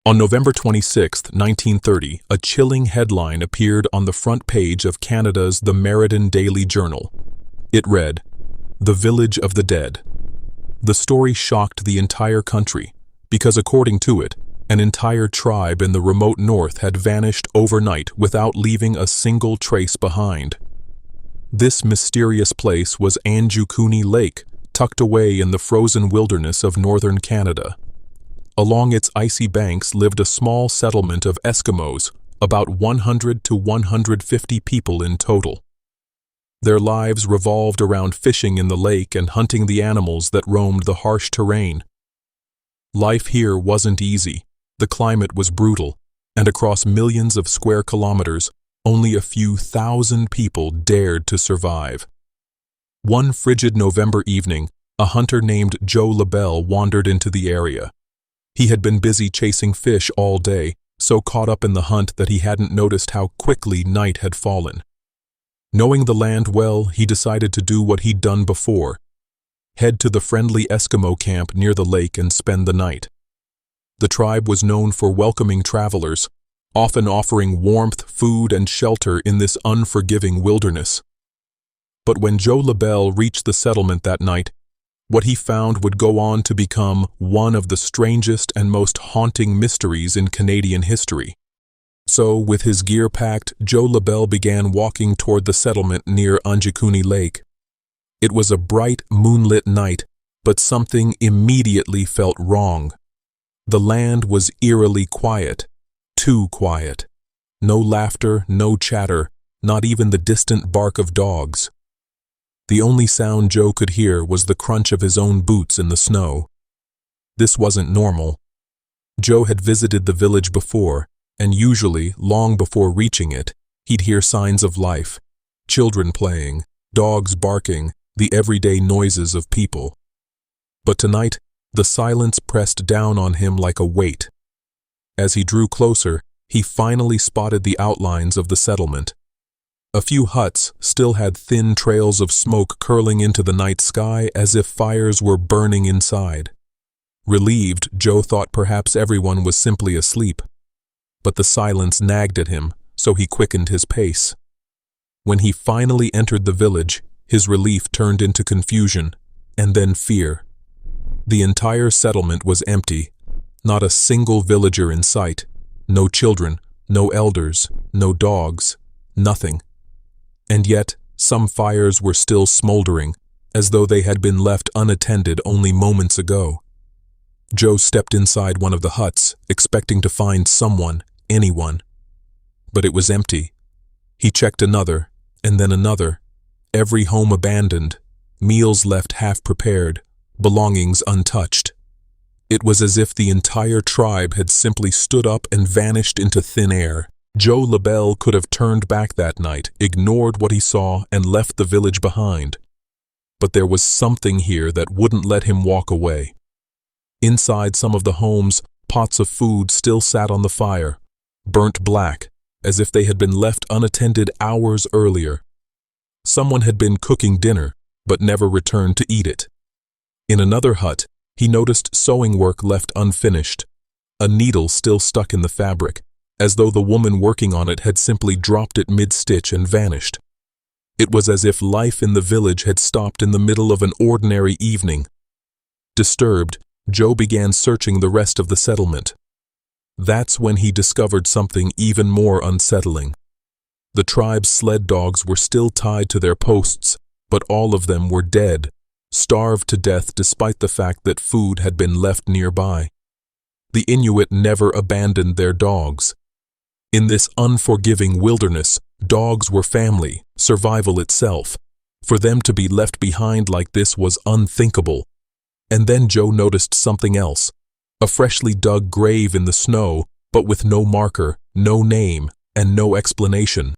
On November 26, 1930, a chilling headline appeared on the front page of Canada's The Meriden Daily Journal. It read, "The Village of the Dead." The story shocked the entire country, because according to it, an entire tribe in the remote north had vanished overnight without leaving a single trace behind. This mysterious place was Anjukuni Lake, tucked away in the frozen wilderness of northern Canada. Along its icy banks lived a small settlement of Eskimos, about 100 to 150 people in total. Their lives revolved around fishing in the lake and hunting the animals that roamed the harsh terrain. Life here wasn't easy. The climate was brutal, and across millions of square kilometers, only a few thousand people dared to survive. One frigid November evening, a hunter named Joe LaBelle wandered into the area. He had been busy chasing fish all day, so caught up in the hunt that he hadn't noticed how quickly night had fallen. Knowing the land well, he decided to do what he'd done before: head to the friendly Eskimo camp near the lake and spend the night. The tribe was known for welcoming travelers, often offering warmth, food, and shelter in this unforgiving wilderness. But when Joe LaBelle reached the settlement that night, what he found would go on to become one of the strangest and most haunting mysteries in Canadian history. So, with his gear packed, Joe LaBelle began walking toward the settlement near Anjukuni Lake. It was a bright, moonlit night, but something immediately felt wrong. The land was eerily quiet, too quiet. No laughter, no chatter, not even the distant bark of dogs. The only sound Joe could hear was the crunch of his own boots in the snow. This wasn't normal. Joe had visited the village before, and usually, long before reaching it, he'd hear signs of life: children playing, dogs barking, the everyday noises of people. But tonight, the silence pressed down on him like a weight. As he drew closer, he finally spotted the outlines of the settlement. A few huts still had thin trails of smoke curling into the night sky as if fires were burning inside. Relieved, Joe thought perhaps everyone was simply asleep. But the silence nagged at him, so he quickened his pace. When he finally entered the village, his relief turned into confusion, and then fear. The entire settlement was empty, not a single villager in sight, no children, no elders, no dogs, nothing. And yet, some fires were still smoldering, as though they had been left unattended only moments ago. Joe stepped inside one of the huts, expecting to find someone, anyone. But it was empty. He checked another, and then another. Every home abandoned, meals left half-prepared, belongings untouched. It was as if the entire tribe had simply stood up and vanished into thin air. Joe LaBelle could have turned back that night, ignored what he saw, and left the village behind. But there was something here that wouldn't let him walk away. Inside some of the homes, pots of food still sat on the fire, burnt black, as if they had been left unattended hours earlier. Someone had been cooking dinner, but never returned to eat it. In another hut, he noticed sewing work left unfinished, a needle still stuck in the fabric, as though the woman working on it had simply dropped it mid-stitch and vanished. It was as if life in the village had stopped in the middle of an ordinary evening. Disturbed, Joe began searching the rest of the settlement. That's when he discovered something even more unsettling. The tribe's sled dogs were still tied to their posts, but all of them were dead, starved to death despite the fact that food had been left nearby. The Inuit never abandoned their dogs. In this unforgiving wilderness, dogs were family, survival itself. For them to be left behind like this was unthinkable. And then Joe noticed something else: a freshly dug grave in the snow, but with no marker, no name, and no explanation.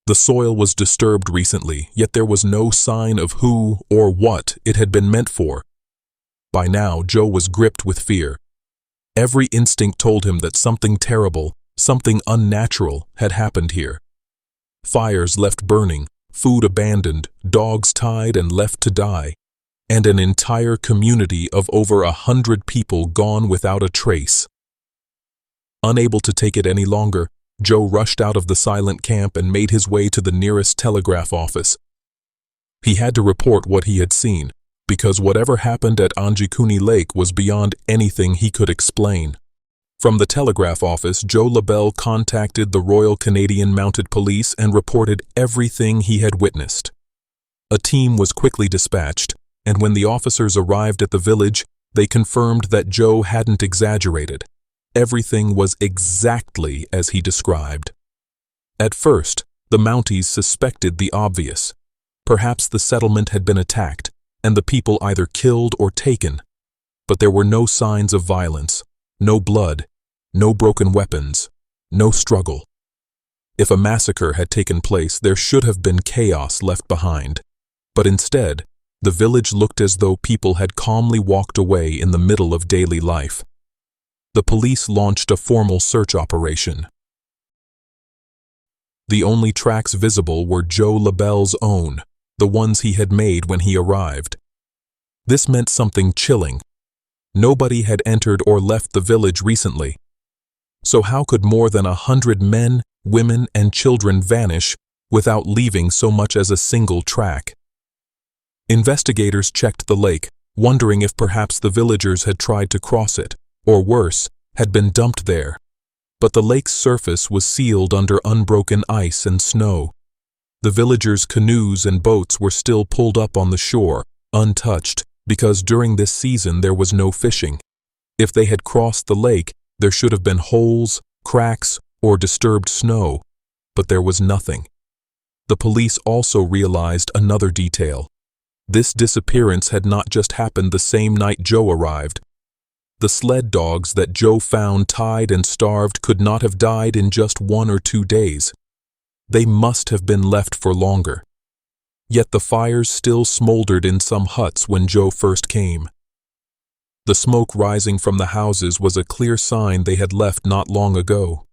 The soil was disturbed recently, yet there was no sign of who or what it had been meant for. By now, Joe was gripped with fear. Every instinct told him that something terrible, something unnatural had happened here. Fires left burning, food abandoned, dogs tied and left to die, and an entire community of over 100 people gone without a trace. Unable to take it any longer, Joe rushed out of the silent camp and made his way to the nearest telegraph office. He had to report what he had seen, because whatever happened at Unexplained Lake was beyond anything he could explain. From the telegraph office, Joe LaBelle contacted the Royal Canadian Mounted Police and reported everything he had witnessed. A team was quickly dispatched, and when the officers arrived at the village, they confirmed that Joe hadn't exaggerated. Everything was exactly as he described. At first, the Mounties suspected the obvious. Perhaps the settlement had been attacked, and the people either killed or taken. But there were no signs of violence, no blood, no broken weapons, no struggle. If a massacre had taken place, there should have been chaos left behind. But instead, the village looked as though people had calmly walked away in the middle of daily life. The police launched a formal search operation. The only tracks visible were Joe LaBelle's own, the ones he had made when he arrived. This meant something chilling. Nobody had entered or left the village recently. So how could more than 100 men, women, and children vanish without leaving so much as a single track? Investigators checked the lake, wondering if perhaps the villagers had tried to cross it, or worse, had been dumped there. But the lake's surface was sealed under unbroken ice and snow. The villagers' canoes and boats were still pulled up on the shore, untouched, because during this season there was no fishing. If they had crossed the lake, there should have been holes, cracks, or disturbed snow, but there was nothing. The police also realized another detail. This disappearance had not just happened the same night Joe arrived. The sled dogs that Joe found tied and starved could not have died in just 1 or 2 days. They must have been left for longer. Yet the fires still smoldered in some huts when Joe first came. The smoke rising from the houses was a clear sign they had left not long ago.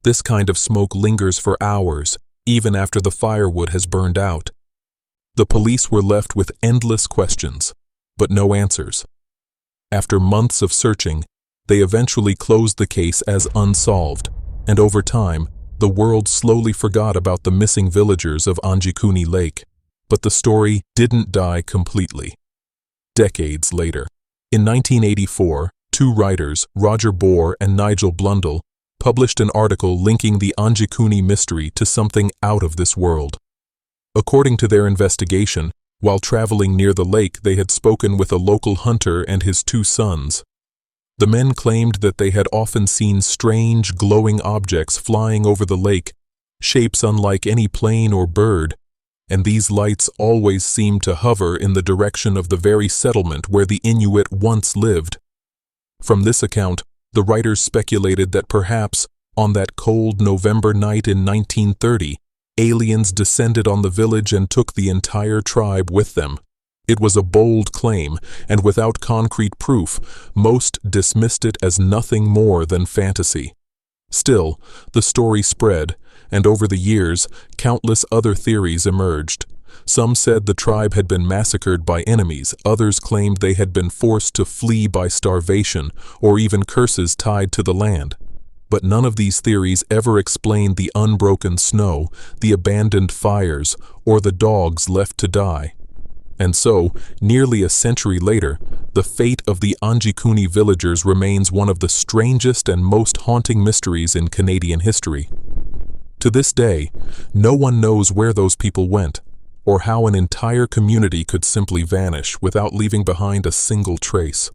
This kind of smoke lingers for hours, even after the firewood has burned out. The police were left with endless questions, but no answers. After months of searching, they eventually closed the case as unsolved, and over time, the world slowly forgot about the missing villagers of Unexplained Lake. But the story didn't die completely. Decades later, in 1984, 2 writers, Roger Bohr and Nigel Blundell, published an article linking the Unexplained mystery to something out of this world. According to their investigation, while traveling near the lake, they had spoken with a local hunter and his 2 sons. The men claimed that they had often seen strange, glowing objects flying over the lake, shapes unlike any plane or bird, and these lights always seemed to hover in the direction of the very settlement where the Inuit once lived. From this account, the writers speculated that perhaps, on that cold November night in 1930, aliens descended on the village and took the entire tribe with them. It was a bold claim, and without concrete proof, most dismissed it as nothing more than fantasy. Still, the story spread, and over the years, countless other theories emerged. Some said the tribe had been massacred by enemies, others claimed they had been forced to flee by starvation, or even curses tied to the land. But none of these theories ever explained the unbroken snow, the abandoned fires, or the dogs left to die. And so, nearly a century later, the fate of the Unexplained villagers remains one of the strangest and most haunting mysteries in Canadian history. To this day, no one knows where those people went, or how an entire community could simply vanish without leaving behind a single trace.